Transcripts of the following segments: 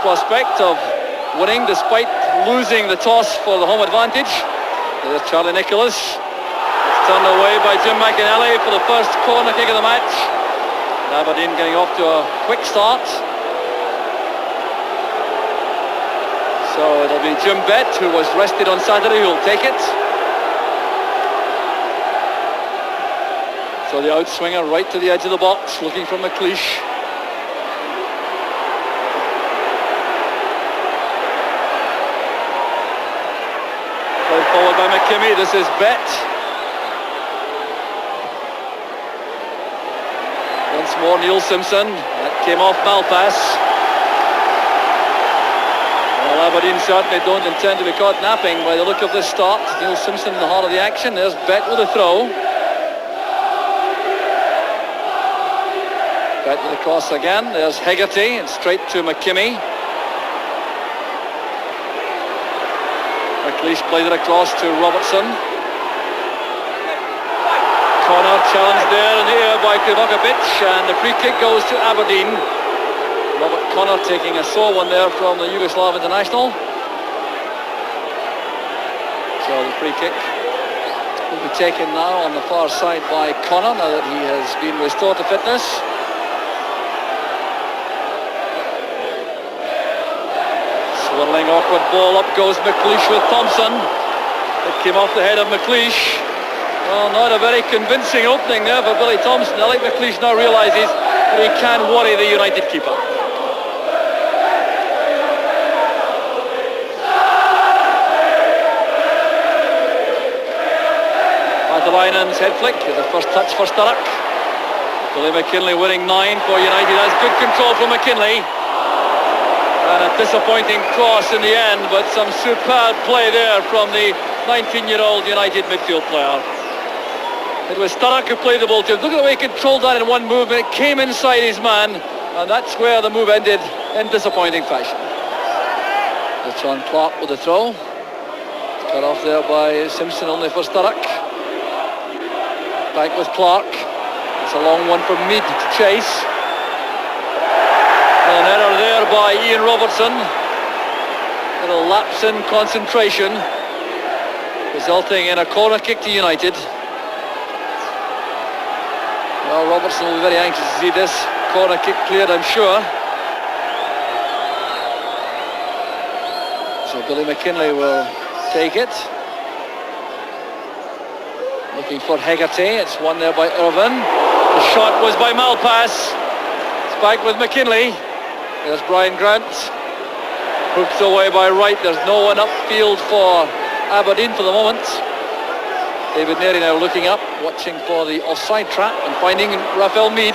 prospect of winning despite losing the toss for the home advantage. There's Charlie Nicholas. It's turned away by Jim McInally for the first corner kick of the match. Aberdeen getting off to a quick start. So it'll be Jim Bett, who was rested on Saturday, who'll take it. So the outswinger right to the edge of the box, looking for McLeish. Played forward by McKimmie. This is Bett. Once more Neil Simpson. That came off Malpass. Well, Aberdeen certainly don't intend to be caught napping by the look of this start. Neil Simpson in the heart of the action. There's Bett with a throw. Bett with a cross again. There's Hegarty and straight to McKimmie. McLeish played it across to Robertson. Connor challenged there in the air by Krivokapic, and the free kick goes to Aberdeen. Robert Connor taking a sore one there from the Yugoslav international. So the free kick will be taken now on the far side by Connor, now that he has been restored to fitness. Swirling awkward ball, up goes McLeish with Thompson. It came off the head of McLeish. Well, not a very convincing opening there for Billy Thompson. Alec McLeish now realises that he can worry the United keeper. Matalainen's head flick, the first touch for Sturrock. Billy McKinlay winning 9 for United. Has good control from McKinlay. And a disappointing cross in the end, but some superb play there from the 19-year-old United midfield player. It was Sturrock who played the ball to him. Look at the way he controlled that in one movement. It came inside his man, and that's where the move ended in disappointing fashion. It's on Clark with the throw. Cut off there by Simpson, only for Sturrock. Back with Clark. It's a long one from Mead to chase. An error there by Ian Robertson. Little lapse in concentration, resulting in a corner kick to United. Well, Robertson will be very anxious to see this corner kick cleared, I'm sure. So Billy McKinlay will take it. Looking for Hegarty. It's won there by Irvin. The shot was by Malpass. It's back with McKinlay. There's Brian Grant. Hooked away by Wright. There's no one upfield for Aberdeen for the moment. David Neary now looking up, watching for the offside trap and finding Raphael Mead.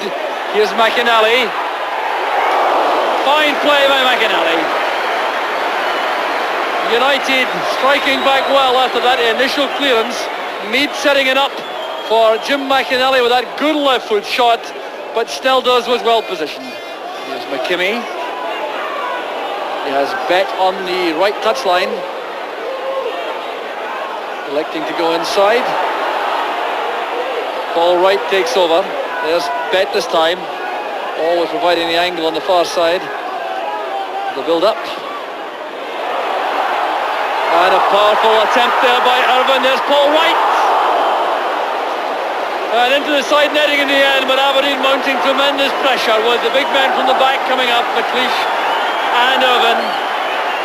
Here's McInally. Fine play by McInally. United striking back well after that initial clearance. Mead setting it up for Jim McInally with that good left foot shot, but Snelders was well positioned. Here's McKimmie. He has Bett on the right touchline, electing to go inside. Paul Wright takes over. There's Bett this time, always providing the angle on the far side. The build-up. And a powerful attempt there by Irvin. There's Paul Wright. And into the side netting in the end, but Aberdeen mounting tremendous pressure with the big men from the back coming up, McLeish and Irvin.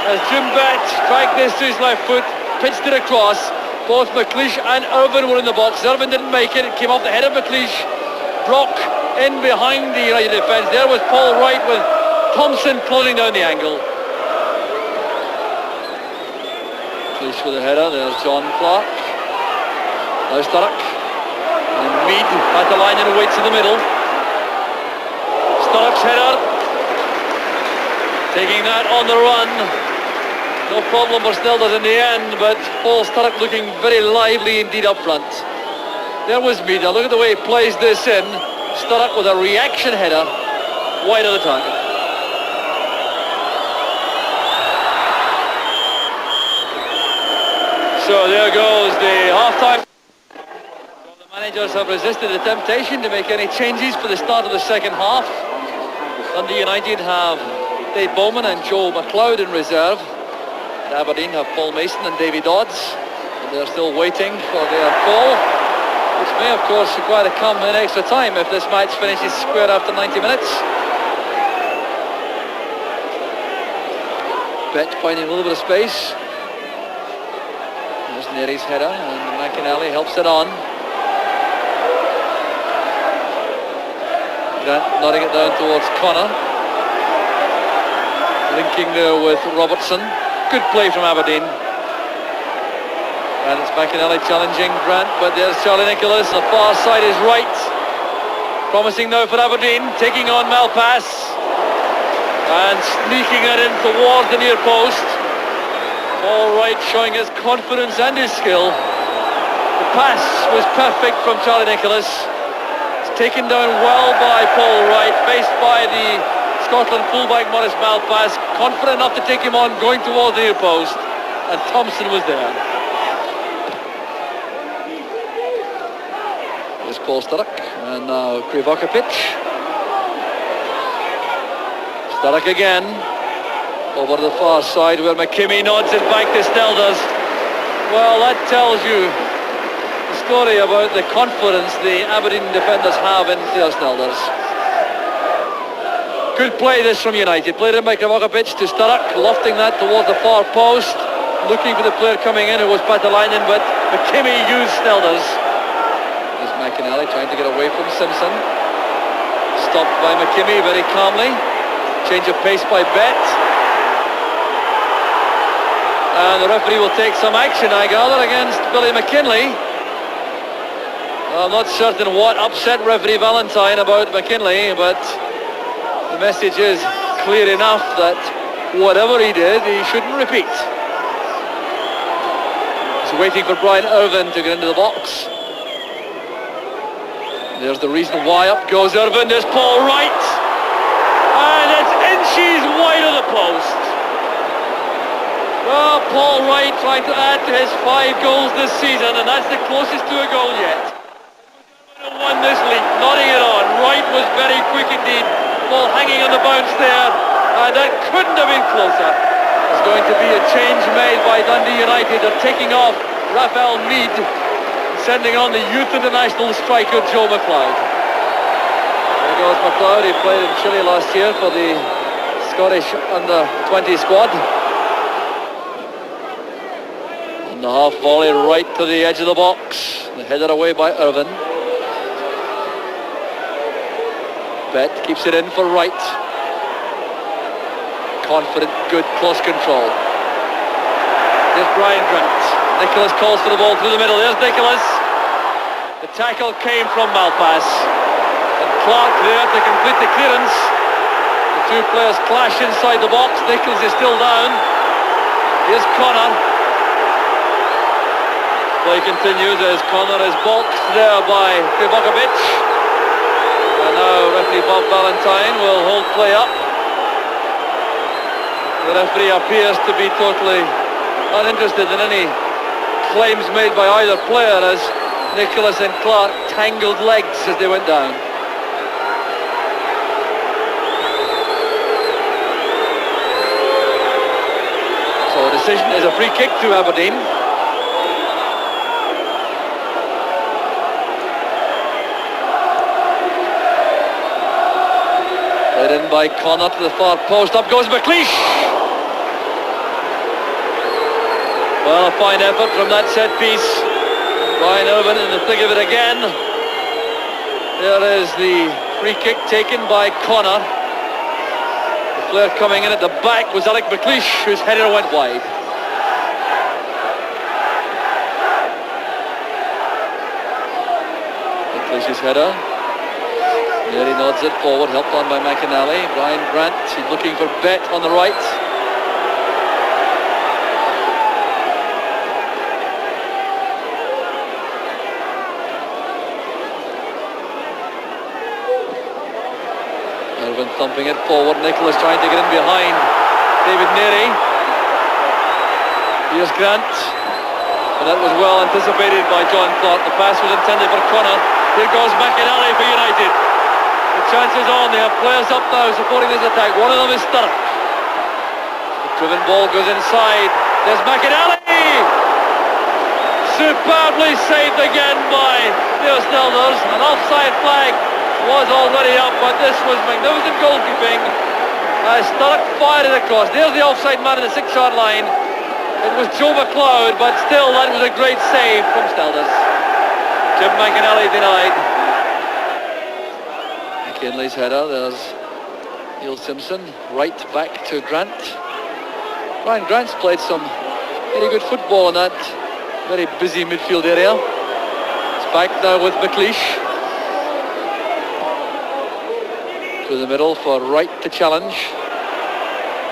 As Jim Bett dragged this to his left foot, pitched it across. Both McLeish and Irvin were in the box. Irvin didn't make it. It came off the head of McLeish. Brock in behind the United defence. There was Paul Wright with Thompson closing down the angle. McLeish with a header. There's John Clark. Now Sturrock. And Mead at the line and waits in the middle. Sturrock's header. Taking that on the run. No problem for Snelders in the end, but Paul Sturrock looking very lively indeed up front. There was Mead. Now look at the way he plays this in. Sturrock with a reaction header wide of the target. So there goes the half-time. The managers have resisted the temptation to make any changes for the start of the second half. Dundee United have Dave Bowman and Joe McLeod in reserve. And Aberdeen have Paul Mason and Davy Dodds, and they're still waiting for their call, which may of course require to come in extra time if this match finishes square after 90 minutes. Bet finding a little bit of space. There's Neary's header, and McInally helps it on. Grant nodding it down towards Connor. Linking there with Robertson. Good play from Aberdeen. And it's McInally challenging Grant, but there's Charlie Nicholas. The far side is right. Promising now for Aberdeen, taking on Malpass. And sneaking it in towards the near post. All right, showing his confidence and his skill. The pass was perfect from Charlie Nicholas. It's taken down well by Paul Wright, faced by the Scotland fullback Maurice Malpass, confident enough to take him on, going towards the near post, and Thompson was there. There's Paul Sturrock, and now Krivokapic. Sturrock again, over the far side where McKimmie nods it back to Snelders. Well, that tells you the story about the confidence the Aberdeen defenders have in Theo Snelders. Good play this from United, played in by Krivokapic to Sturrock, lofting that towards the far post, looking for the player coming in who was Patalainen, but McKimmie used Snelders. There's McInally trying to get away from Simpson. Stopped by McKimmie very calmly. Change of pace by Bet. And the referee will take some action, I gather, against Billy McKinlay. I'm not certain what upset referee Valentine about McKinlay, but the message is clear enough that whatever he did, he shouldn't repeat. He's waiting for Brian Irvin to get into the box. There's the reason why. Up goes Irvin. There's Paul Wright. And it's inches wide of the post. Well, Paul Wright trying to add to his 5 goals this season, and that's the closest to a goal yet. Won this league, nodding it on. Wright was very quick indeed. Ball hanging on the bounce there, and that couldn't have been closer. There's going to be a change made by Dundee United. They're taking off Raphael Mead, sending on the youth international striker Joe McLeod. There goes McLeod. He played in Chile last year for the Scottish under-20 squad. And the half volley right to the edge of the box. The header away by Irvin. Bet keeps it in for Wright. Confident, good, close control. There's Brian Grant. Nicholas calls for the ball through the middle. There's Nicholas. The tackle came from Malpass. And Clark there to complete the clearance. The two players clash inside the box. Nicholas is still down. Here's Connor. Play continues as Connor is balked there by Krivokapic. And now referee Bob Valentine will hold play up. The referee appears to be totally uninterested in any claims made by either player as Nicholas and Clark tangled legs as they went down. So the decision is a free kick to Aberdeen. Led in by Connor to the far post. Up goes McLeish. Well, a fine effort from that set piece. Brian Irvin in the thick of it again. There is the free kick taken by Connor. The player coming in at the back was Alec McLeish, whose header went wide. McLeish's header. There he nods it forward, helped on by McInally. Brian Grant, he's looking for Bet on the right. Irvin thumping it forward. Nicholas trying to get in behind David Neary. Here's Grant. And that was well anticipated by John Clark. The pass was intended for Connor. Here goes McInally for United. The chance is on. They have players up now supporting this attack. One of them is Sturrock. The driven ball goes inside. There's McInally. Superbly saved again by Leo Snelders. An offside flag was already up, but this was magnificent goalkeeping as Sturrock fired it across. There's the offside man in the 6-yard line. It was Joe McLeod, but still that was a great save from Snelders. Jim McInally denied. McKinley's header. There's Neil Simpson. Right back to Grant. Ryan Grant's played some very good football in that very busy midfield area. It's back now with McLeish. To the middle for Wright to challenge.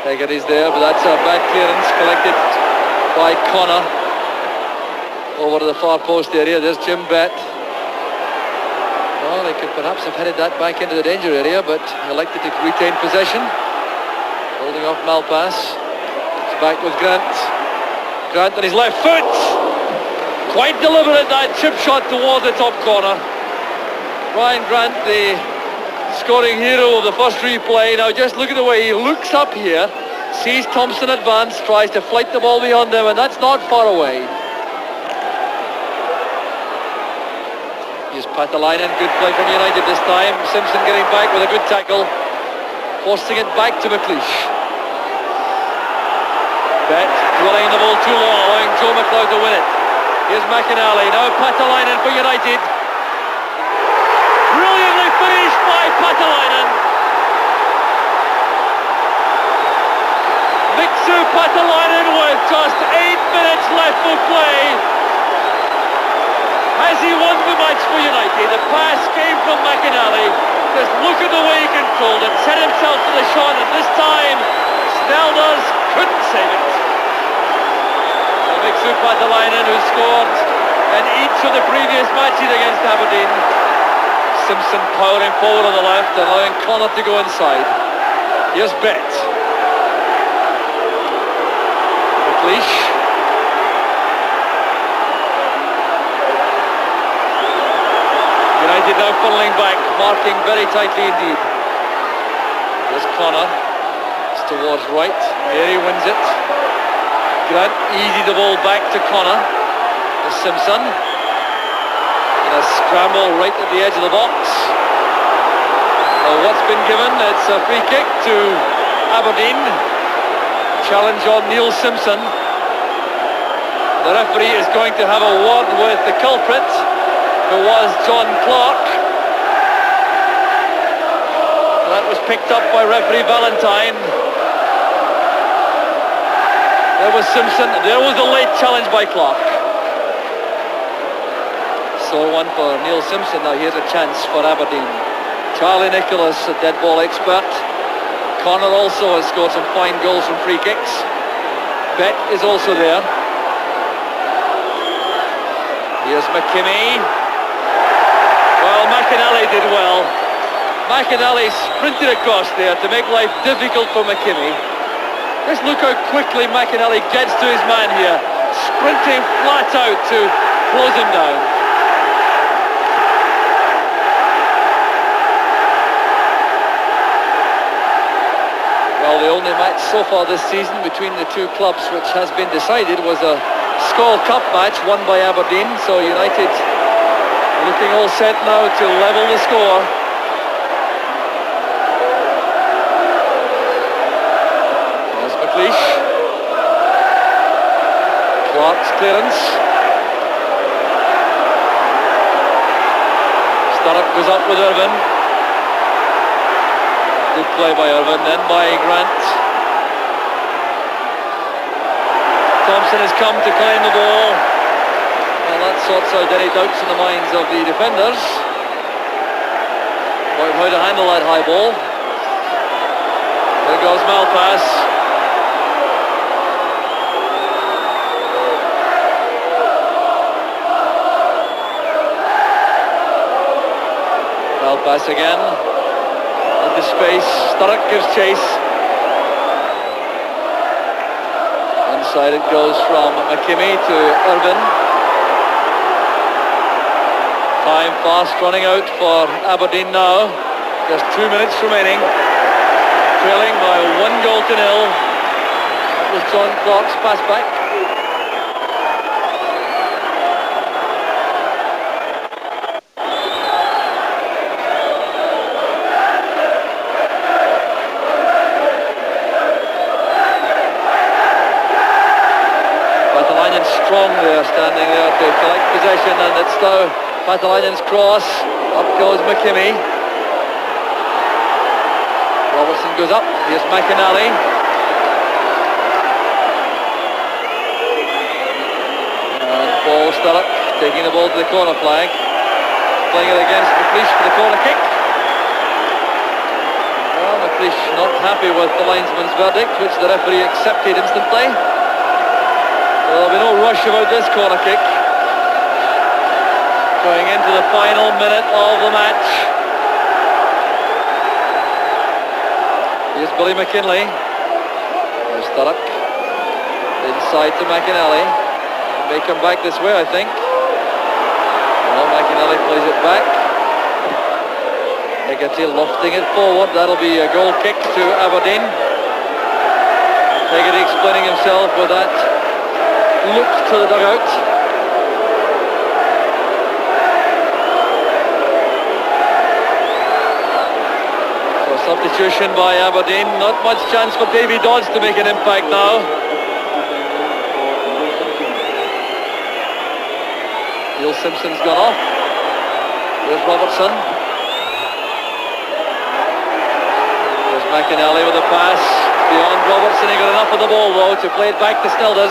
Hegarty's there, but that's a bad clearance collected by Connor. Over to the far post area. There's Jim Bett. Well, they could perhaps have headed that back into the danger area, but elected to retain possession. Holding off Malpass. It's back with Grant. Grant on his left foot. Quite deliberate, that chip shot towards the top corner. Ryan Grant, the scoring hero of the first replay. Now just look at the way he looks up here, sees Thompson advance, tries to flight the ball beyond him, and that's not far away. Here's Patalainen, good play from United this time. Simpson getting back with a good tackle, forcing it back to McLeish. Bet dwelling the ball too long, allowing Joe McLeod to win it. Here's McInally, now Patalainen for United. Brilliantly finished by Patalainen. Mixu Patalainen with just 8 minutes left for play. Has he won the match for United? The pass came from McInally. Just look at the way he controlled it, set himself to the shot, and this time Snelders couldn't save it. So Mixu Patalainen, who scored in each of the previous matches against Aberdeen. Simpson powering forward on the left, allowing Connor to go inside. Here's Bett. McLeish. United now funneling back, marking very tightly indeed. There's Connor. It's towards right. Mary wins it. Grant easy the ball back to Connor. There's Simpson. And a scramble right at the edge of the box. Well, what's been given? It's a free kick to Aberdeen. Challenge on Neil Simpson. The referee is going to have a word with the culprit, who was John Clark. That was picked up by referee Valentine. There was Simpson. There was a late challenge by Clark. So one for Neil Simpson. Now here's a chance for Aberdeen. Charlie Nicholas, a dead ball expert. Connor also has scored some fine goals from free kicks. Bett is also there. Here's McKimmie. Well, McInally did well. McInally sprinted across there to make life difficult for McKimmie. Just look how quickly McInally gets to his man here, sprinting flat out to close him down. Well, the only match so far this season between the two clubs which has been decided was a Skol Cup match won by Aberdeen, so United looking all set now to level the score. There's McLeish. Clark's clearance. Sturrock goes up with Irvin. Good play by Irvin, then by Grant. Thompson has come to claim the ball. Well, that sorts out any doubts in the minds of the defenders about how to handle that high ball. There goes Malpass. Malpass again. Into space. Sturrock gives chase. Inside it goes from McKimmie to Irvin. Time fast running out for Aberdeen now. Just 2 minutes remaining. Trailing by 1-0. That was John Clark's pass back. Strong there, standing there to collect possession, and it's now Patalainen's cross. Up goes McKimmie. Robertson goes up. Here's McInally. And Paul Sturrock taking the ball to the corner flag, playing it against McLeish for the corner kick. Well, McLeish not happy with the linesman's verdict, which the referee accepted instantly. There'll be no rush about this corner kick. Going into the final minute of the match. Here's Billy McKinlay. There's Sturrock. Inside to McInally. May come back this way, I think. Well, McInally plays it back. Hegarty lofting it forward. That'll be a goal kick to Aberdeen. Hegarty explaining himself with that look to the dugout. So a substitution by Aberdeen. Not much chance for Davy Dodds to make an impact now. Neil Simpson's gone off. There's Robertson. There's McInally with a pass beyond Robertson. He got enough of the ball though to play it back to Snellders.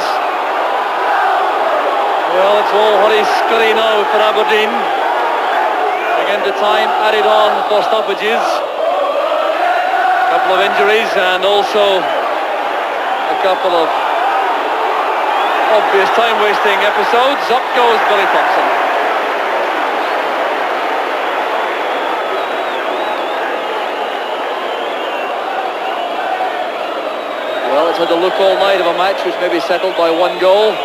Well, it's all hurry-scurry now for Aberdeen. Again, the time added on for stoppages. A couple of injuries and also a couple of obvious time-wasting episodes. Up goes Billy Thompson. Well, it's had the look all night of a match which may be settled by 1 goal.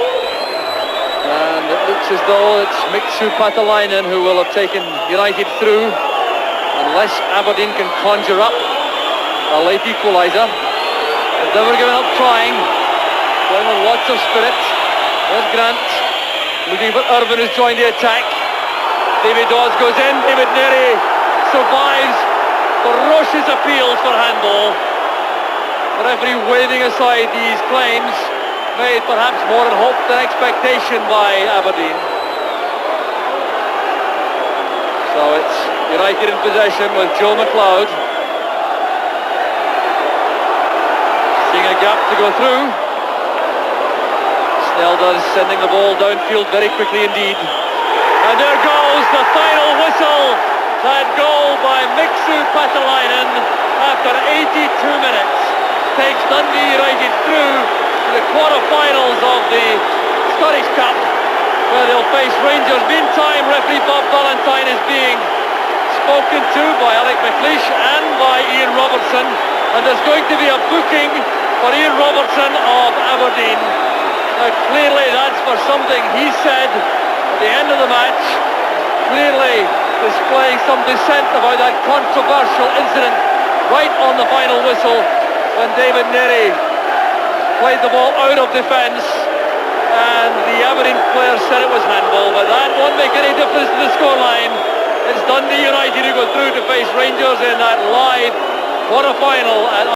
And it looks as though it's Mixu Patalainen who will have taken United through, unless Aberdeen can conjure up a late equaliser. They've never given up trying, going with lots of spirit. There's Grant, looking for Irvin who's joined the attack. David Dawes goes in, David Neri survives ferocious appeals for handball. The referee waving aside these claims, made perhaps more in hope than expectation by Aberdeen. So it's United in possession with Joe McLeod. Seeing a gap to go through. Snellders sending the ball downfield very quickly indeed. And there goes the final whistle. That goal by Mixu Patalainen after 82 minutes takes Dundee United through the quarter-finals of the Scottish Cup, where they'll face Rangers. Meantime, referee Bob Valentine is being spoken to by Alec McLeish and by Ian Robertson, and there's going to be a booking for Ian Robertson of Aberdeen. Now clearly that's for something he said at the end of the match, clearly displaying some dissent about that controversial incident right on the final whistle when David Neri played the ball out of defence and the Aberdeen player said it was handball, but that won't make any difference to the scoreline. It's Dundee United who go through to face Rangers in that live quarter-final at